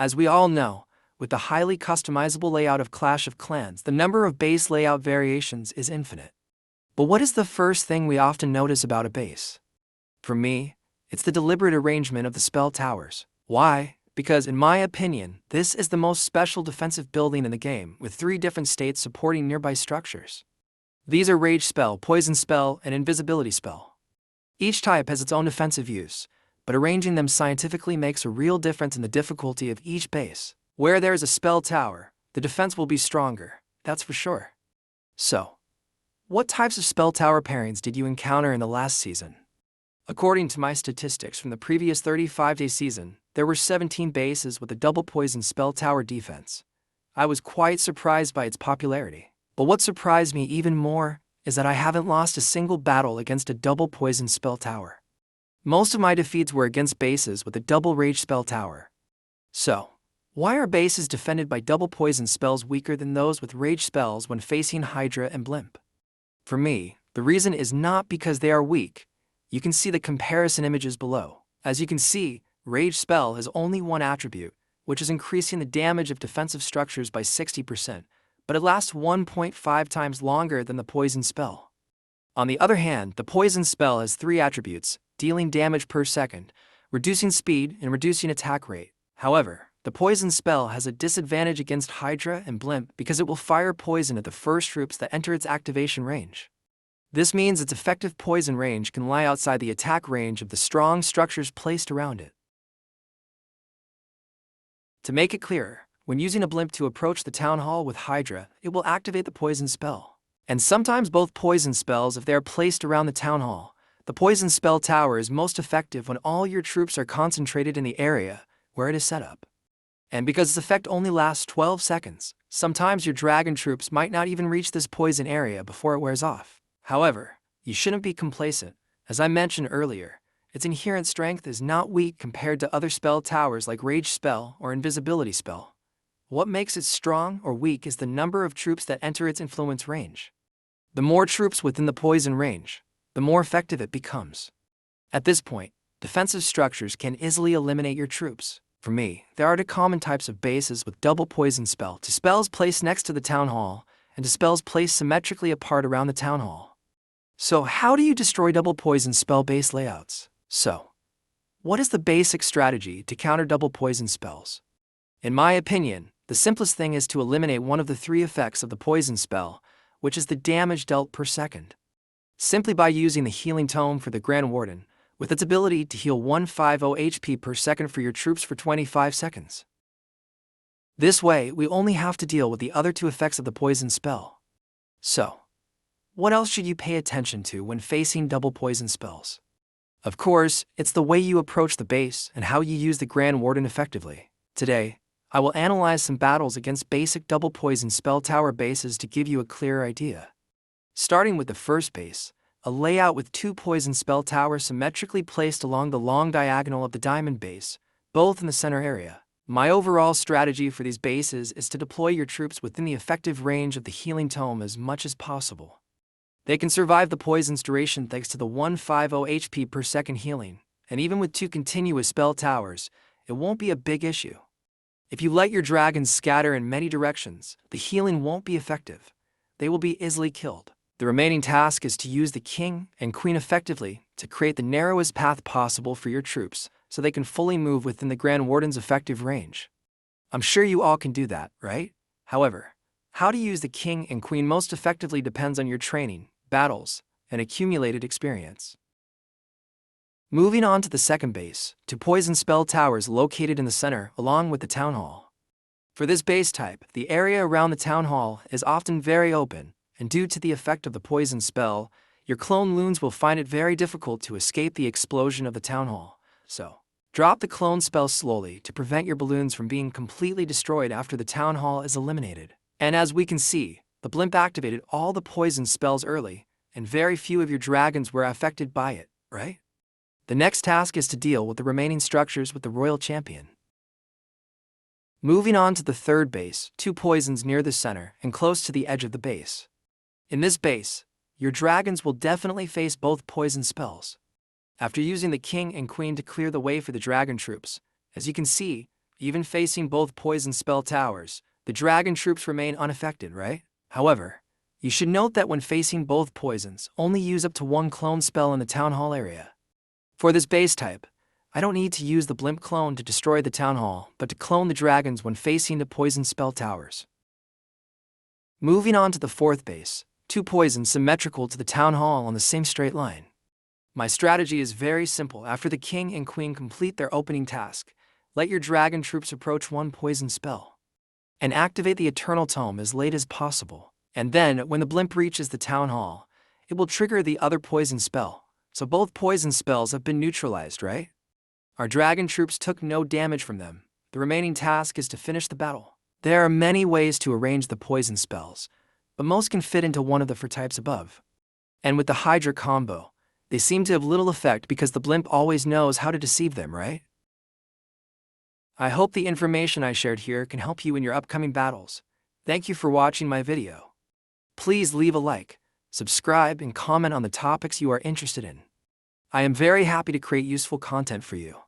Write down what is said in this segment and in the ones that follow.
As we all know, with the highly customizable layout of Clash of Clans, the number of base layout variations is infinite. But what is the first thing we often notice about a base? For me, it's the deliberate arrangement of the spell towers. Why? Because in my opinion, this is the most special defensive building in the game, with 3 different states supporting nearby structures. These are Rage Spell, Poison Spell, and Invisibility Spell. Each type has its own defensive use, but arranging them scientifically makes a real difference in the difficulty of each base. Where there is a spell tower, the defense will be stronger, that's for sure. So, what types of spell tower pairings did you encounter in the last season? According to my statistics from the previous 35-day season, there were 17 bases with a double poison spell tower defense. I was quite surprised by its popularity. But what surprised me even more is that I haven't lost a single battle against a double poison spell tower. Most of my defeats were against bases with a double rage spell tower. So, why are bases defended by double poison spells weaker than those with rage spells when facing Hydra and Blimp? For me, the reason is not because they are weak. You can see the comparison images below. As you can see, rage spell has only one attribute, which is increasing the damage of defensive structures by 60%, but it lasts 1.5 times longer than the poison spell. On the other hand, the poison spell has 3 attributes, dealing damage per second, reducing speed, and reducing attack rate. However, the poison spell has a disadvantage against Hydra and Blimp because it will fire poison at the first troops that enter its activation range. This means its effective poison range can lie outside the attack range of the strong structures placed around it. To make it clearer, when using a Blimp to approach the Town Hall with Hydra, it will activate the poison spell. And sometimes both poison spells if they are placed around the Town Hall. The poison spell tower is most effective when all your troops are concentrated in the area where it is set up. And because its effect only lasts 12 seconds, sometimes your dragon troops might not even reach this poison area before it wears off. However, you shouldn't be complacent. As I mentioned earlier, its inherent strength is not weak compared to other spell towers like Rage Spell or Invisibility Spell. What makes it strong or weak is the number of troops that enter its influence range. The more troops within the poison range, the more effective it becomes. At this point, defensive structures can easily eliminate your troops. For me, there are 2 common types of bases with double poison spell: to spells placed next to the Town Hall, and to spells placed symmetrically apart around the Town Hall. So how do you destroy double poison spell base layouts? So, what is the basic strategy to counter double poison spells? In my opinion, the simplest thing is to eliminate one of the 3 effects of the poison spell, which is the damage dealt per second. Simply by using the healing tome for the Grand Warden, with its ability to heal 150 HP per second for your troops for 25 seconds. This way, we only have to deal with the other 2 effects of the poison spell. So, what else should you pay attention to when facing double poison spells? Of course, it's the way you approach the base and how you use the Grand Warden effectively. Today, I will analyze some battles against basic double poison spell tower bases to give you a clearer idea. Starting with the first base, a layout with 2 poison spell towers symmetrically placed along the long diagonal of the diamond base, both in the center area. My overall strategy for these bases is to deploy your troops within the effective range of the healing tome as much as possible. They can survive the poison's duration thanks to the 150 HP per second healing, and even with 2 continuous spell towers, it won't be a big issue. If you let your dragons scatter in many directions, the healing won't be effective. They will be easily killed. The remaining task is to use the king and queen effectively to create the narrowest path possible for your troops so they can fully move within the Grand Warden's effective range. I'm sure you all can do that, right? However, how to use the king and queen most effectively depends on your training, battles, and accumulated experience. Moving on to the second base, 2 poison spell towers located in the center along with the Town Hall. For this base type, the area around the Town Hall is often very open, and due to the effect of the poison spell, your clone loons will find it very difficult to escape the explosion of the Town Hall. So, drop the clone spell slowly to prevent your balloons from being completely destroyed after the Town Hall is eliminated. And as we can see, the Blimp activated all the poison spells early, and very few of your dragons were affected by it, right? The next task is to deal with the remaining structures with the Royal Champion. Moving on to the third base, 2 poisons near the center and close to the edge of the base. In this base, your dragons will definitely face both poison spells. After using the king and queen to clear the way for the dragon troops, as you can see, Even facing both poison spell towers, the dragon troops remain unaffected, right? However, you should note that when facing both poisons, only use up to one clone spell in the town hall area. For this base type, I don't need to use the blimp clone to destroy the town hall, but to clone the dragons when facing the poison spell towers. Moving on to the fourth base, 2 poisons symmetrical to the town hall on the same straight line. My strategy is very simple. After the king and queen complete their opening task, let your dragon troops approach 1 poison spell and activate the Eternal Tome as late as possible. And then, when the blimp reaches the town hall, it will trigger the other poison spell. So both poison spells have been neutralized, right? Our dragon troops took no damage from them. The remaining task is to finish the battle. There are many ways to arrange the poison spells, but most can fit into one of the 4 types above. And with the Hydra combo, they seem to have little effect because the blimp always knows how to deceive them, right? I hope the information I shared here can help you in your upcoming battles. Thank you for watching my video. Please leave a like, subscribe, and comment on the topics you are interested in. I am very happy to create useful content for you.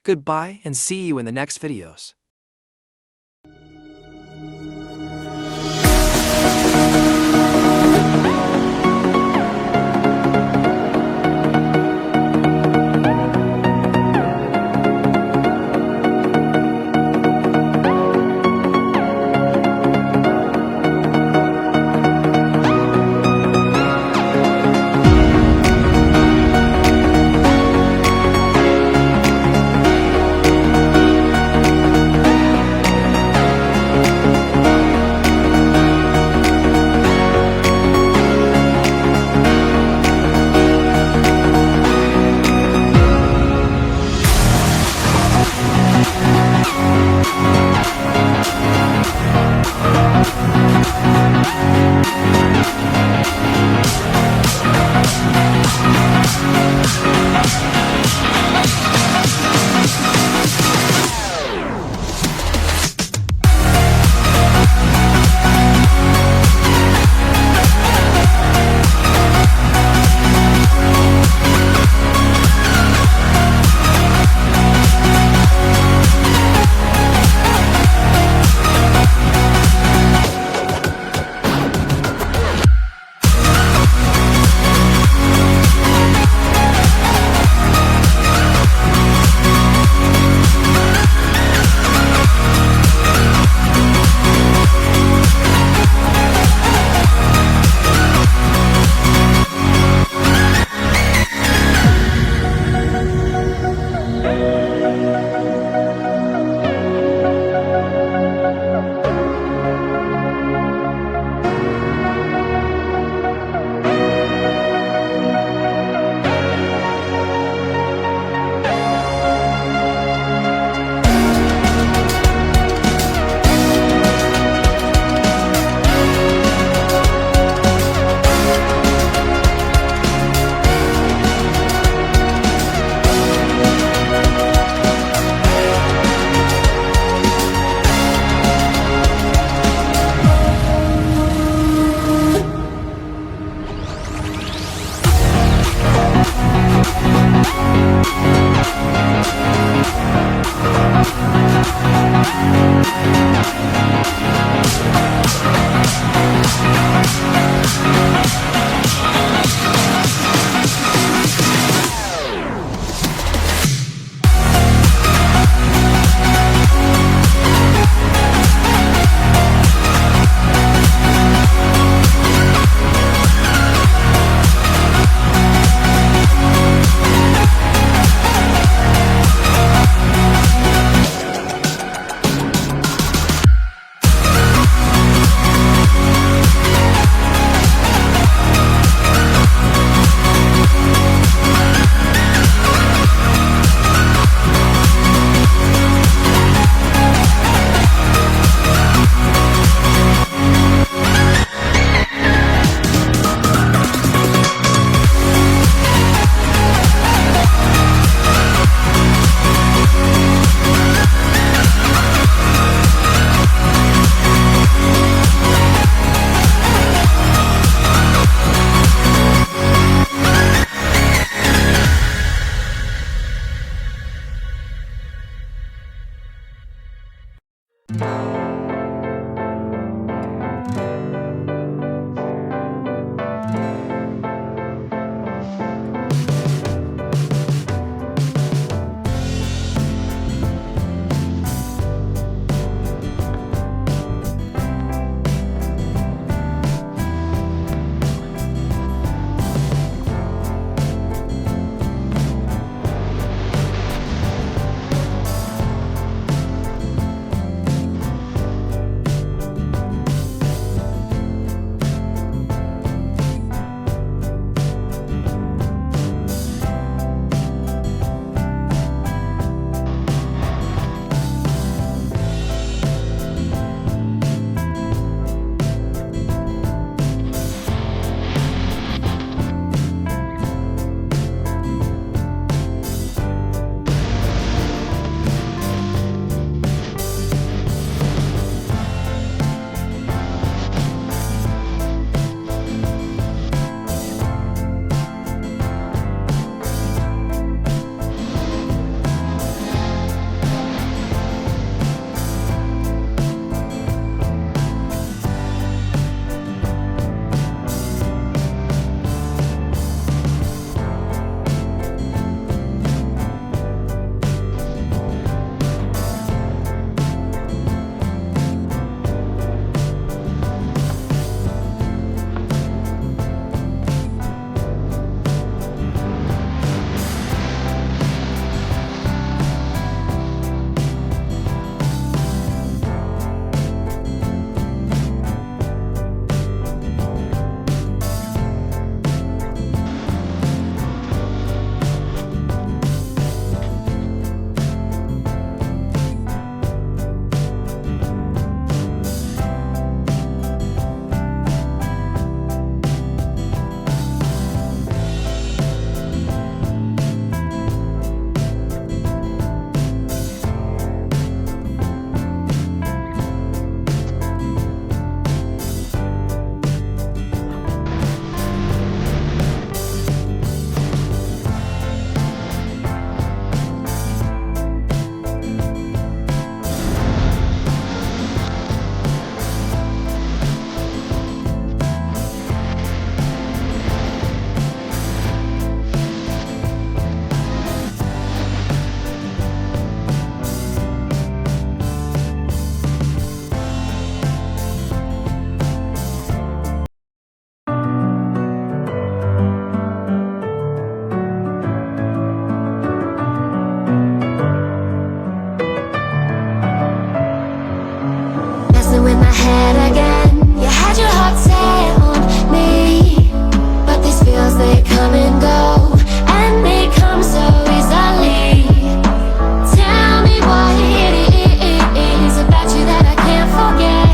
Goodbye and see you in the next videos. come and go, and they come so easily. Tell me what it is about you that I can't forget,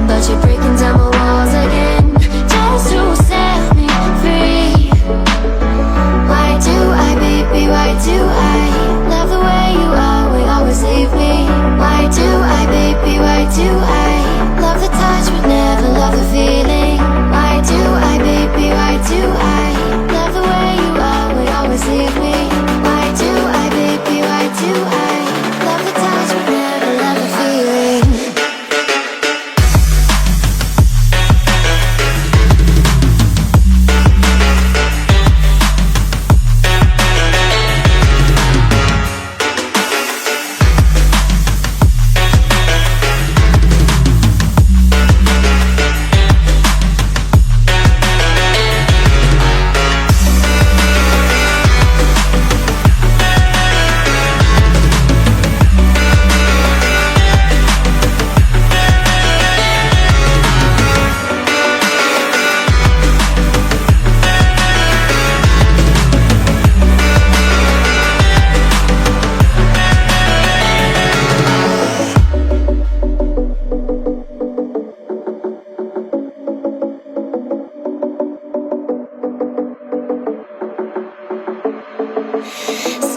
but you're breaking down my walls again, just to set me free. Why do I, baby, why do I love the way you are, we always leave me? Why do I, baby, why do I love the touch but never love the feeling? Why do I, baby, why do I love the way you are, we always leave me? Why do I, baby, why do I love the touch but never love the feeling?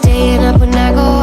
Staying up when I go